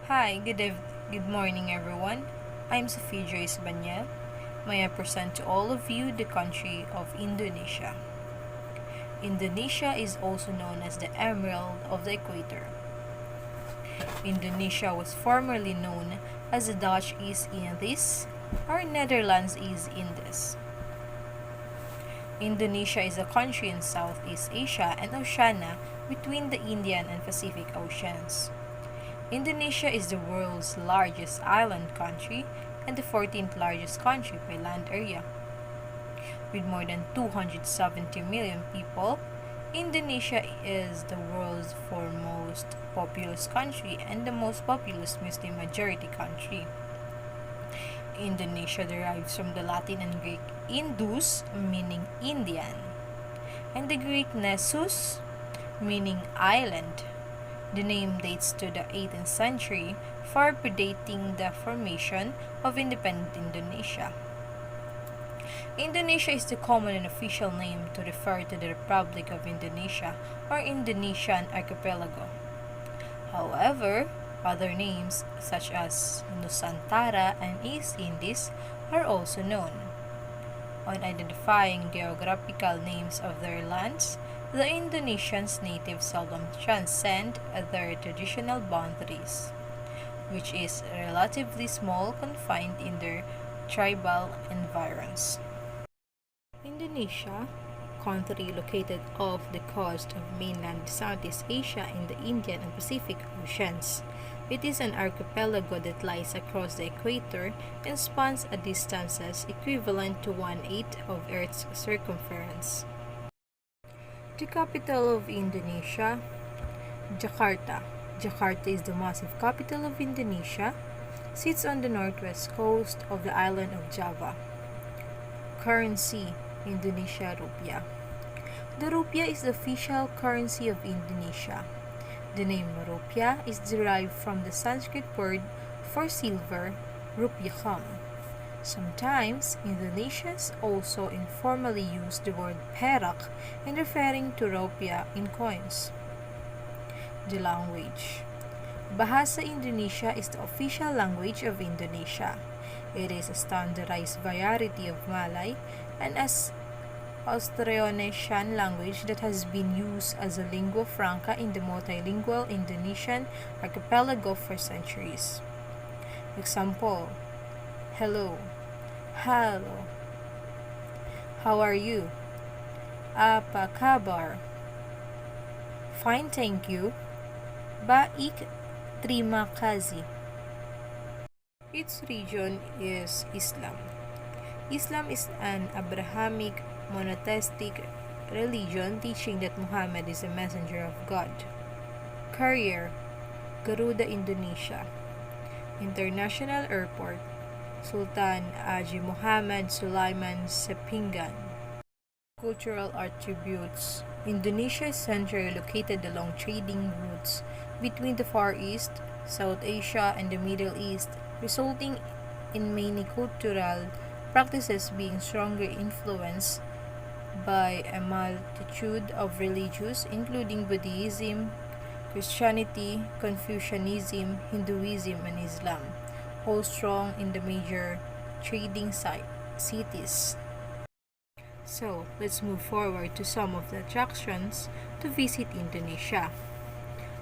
Hi, good morning everyone. I'm Sophie Joyce Banyel. May I present to all of you the country of Indonesia. Indonesia is also known as the Emerald of the Equator. Indonesia was formerly known as the Dutch East Indies or Netherlands East Indies. Indonesia is a country in Southeast Asia and Oceania between the Indian and Pacific Oceans. Indonesia is the world's largest island country and the 14th largest country by land area. With more than 270 million people, Indonesia is the world's foremost populous country and the most populous Muslim majority country. Indonesia derives from the Latin and Greek Indus, meaning Indian, and the Greek Nessus, meaning island. The name dates to the 18th century, far predating the formation of independent Indonesia. Indonesia is the common and official name to refer to the Republic of Indonesia or Indonesian archipelago. However, other names such as Nusantara and East Indies are also known. On identifying geographical names of their lands, the Indonesians' natives seldom transcend their traditional boundaries, which is relatively small confined in their tribal environs. Indonesia, country located off the coast of mainland Southeast Asia in the Indian and Pacific Oceans. It is an archipelago that lies across the equator and spans a distances equivalent to 1/8 of Earth's circumference. The capital of Indonesia, Jakarta. Jakarta is the massive capital of Indonesia, sits on the northwest coast of the island of Java. Currency, Indonesia rupiah. The rupiah is the official currency of Indonesia. The name rupiah is derived from the Sanskrit word for silver, rupiaham. Sometimes, Indonesians also informally use the word perak in referring to rupiah in coins. The language. Bahasa Indonesia is the official language of Indonesia. It is a standardized variety of Malay and as Austronesian language that has been used as a lingua franca in the multilingual Indonesian archipelago for centuries. Example: hello, hello. How are you? Apa kabar? Fine, thank you. Baik, terima kasih. Its region is Islam. Islam is an Abrahamic monotheistic religion teaching that Muhammad is a messenger of God. Carrier, Garuda Indonesia. International Airport, Sultan Haji Muhammad Sulaiman Sepinggan. Cultural attributes. Indonesia is centrally located along trading routes between the Far East, South Asia, and the Middle East, resulting in many cultural practices being strongly influenced by a multitude of religions including Buddhism, Christianity, Confucianism, Hinduism, and Islam, all strong in the major trading cities. So, let's move forward to some of the attractions to visit Indonesia.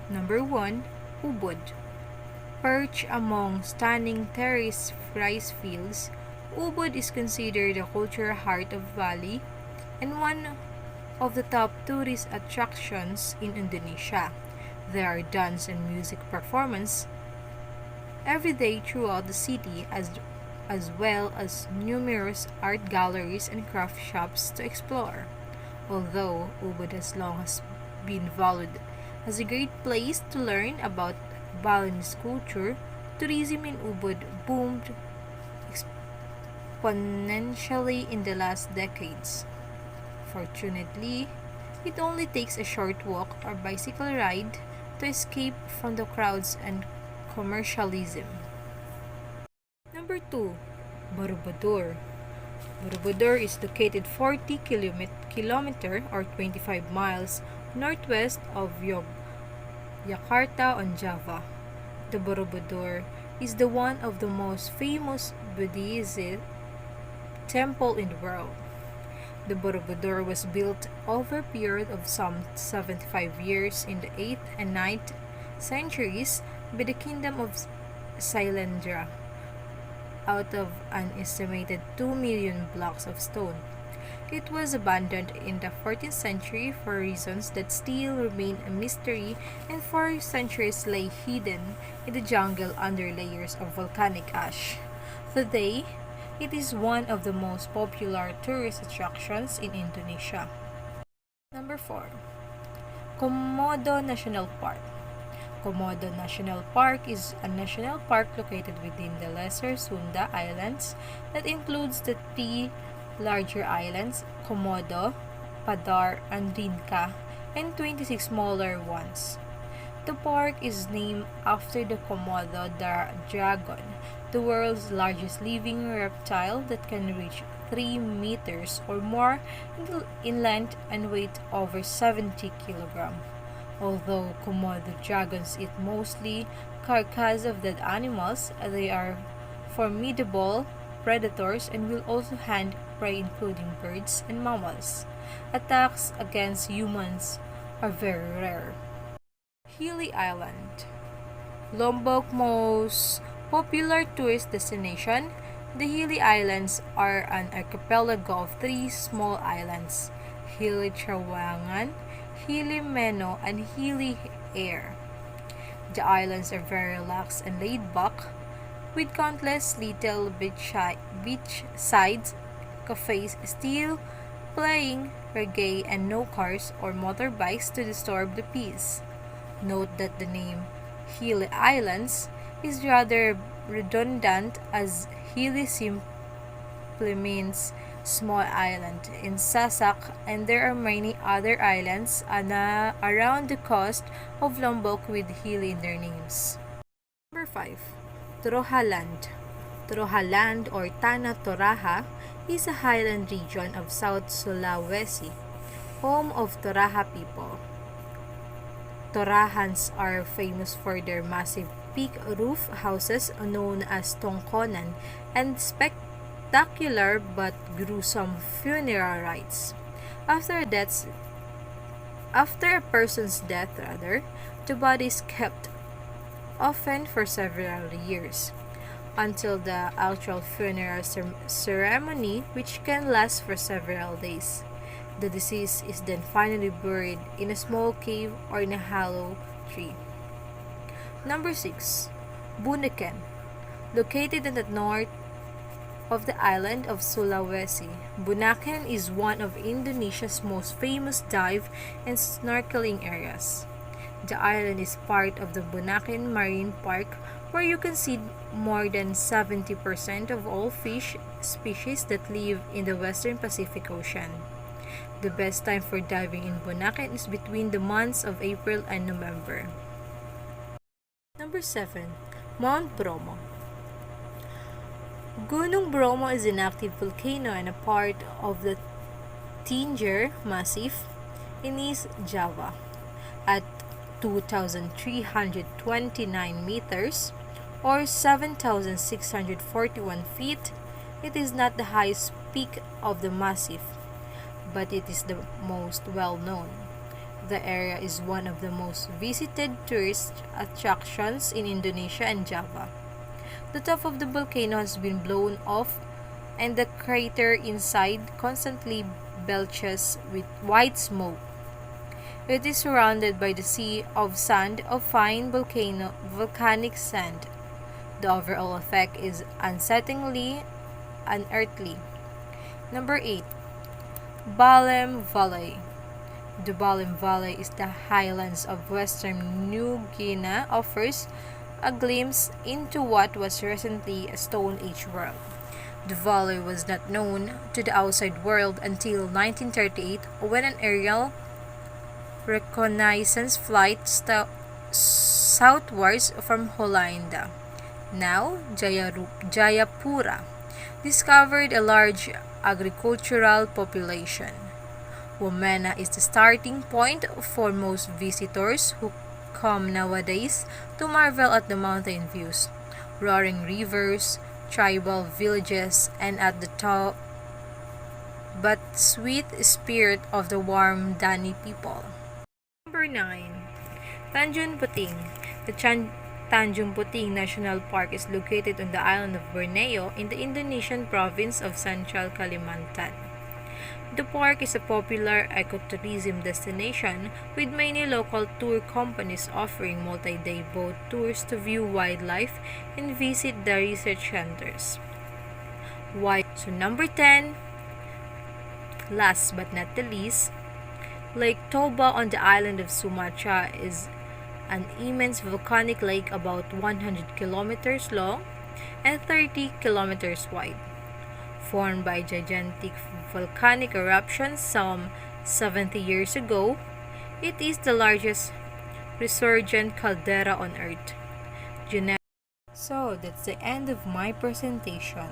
Number 1, Ubud. Perched among stunning terraced rice fields, Ubud is considered the cultural heart of Bali and one of the top tourist attractions in Indonesia. There are dance and music performances every day throughout the city as well as numerous art galleries and craft shops to explore. Although Ubud has long been valued as a great place to learn about Balinese culture, tourism in Ubud boomed exponentially in the last decades. Fortunately, it only takes a short walk or bicycle ride to escape from the crowds and commercialism. Number 2, Borobudur. Borobudur is located 40 kilometer or 25 miles northwest of Yogyakarta on Java. The Borobudur is the one of the most famous Buddhist temple in the world. The Borobudur was built over a period of some 75 years in the 8th and 9th centuries by the kingdom of Sailendra out of an estimated 2 million blocks of stone. It was abandoned in the 14th century for reasons that still remain a mystery and for centuries lay hidden in the jungle under layers of volcanic ash. Today, it is one of the most popular tourist attractions in Indonesia. Number 4. Komodo National Park. Komodo National Park is a national park located within the Lesser Sunda Islands that includes the three larger islands, Komodo, Padar, and Rinca, and 26 smaller ones. The park is named after the Komodo dragon, the world's largest living reptile that can reach 3 meters or more in length and weight over 70 kilograms. Although Komodo dragons eat mostly carcass of dead animals, they are formidable predators and will also hunt prey including birds and mammals. Attacks against humans are very rare. Hilly Island, Lombok's most popular tourist destination. The Hilly Islands are an archipelago of three small islands, Hilly Trawangan, Hilly Meno, and Hilly Air. The islands are very relaxed and laid back, with countless little beachside cafes still playing reggae and no cars or motorbikes to disturb the peace. Note that the name Hilly Islands is rather redundant as Hilly simply means small island in Sasak, and there are many other islands around the coast of Lombok with Hilly in their names. Number 5. Torohaland. Torohaland or Tanah Toraja is a highland region of South Sulawesi, home of Toraja people. Torahans are famous for their massive peak roof houses known as tongkonan and spectacular but gruesome funeral rites. After a person's death, the body is kept often for several years until the actual funeral ceremony, which can last for several days. The deceased is then finally buried in a small cave or in a hollow tree. Number 6. Bunaken. Located in the north of the island of Sulawesi, Bunaken is one of Indonesia's most famous dive and snorkeling areas. The island is part of the Bunaken Marine Park, where you can see more than 70% of all fish species that live in the western Pacific Ocean. The best time for diving in Bunaken is between the months of April and November. Number 7. Mount Bromo. Gunung Bromo is an active volcano and a part of the Tinger Massif in East Java. At 2,329 meters or 7,641 feet, it is not the highest peak of the massif, but it is the most well-known. The area is one of the most visited tourist attractions in Indonesia and Java. The top of the volcano has been blown off, and the crater inside constantly belches with white smoke. It is surrounded by the sea of sand of fine volcanic sand. The overall effect is unsettlingly unearthly. Number 8. Balem Valley. The Balem Valley is the highlands of western New Guinea, offers a glimpse into what was recently a Stone Age world. The valley was not known to the outside world until 1938 when an aerial reconnaissance flight southwards from Hollanda, now Jayapura, discovered a large agricultural population. Womena is the starting point for most visitors who come nowadays to marvel at the mountain views, roaring rivers, tribal villages, and at the top but sweet spirit of the warm Dani people. Number 9. Tanjung Puting. The Tanjung Puting National Park is located on the island of Borneo in the Indonesian province of Central Kalimantan. The park is a popular ecotourism destination with many local tour companies offering multi-day boat tours to view wildlife and visit the research centers. So number 10, last but not the least, Lake Toba on the island of Sumatra is an immense volcanic lake about 100 kilometers long and 30 kilometers wide. Formed by gigantic volcanic eruptions some 70 years ago, it is the largest resurgent caldera on Earth. So that's the end of my presentation.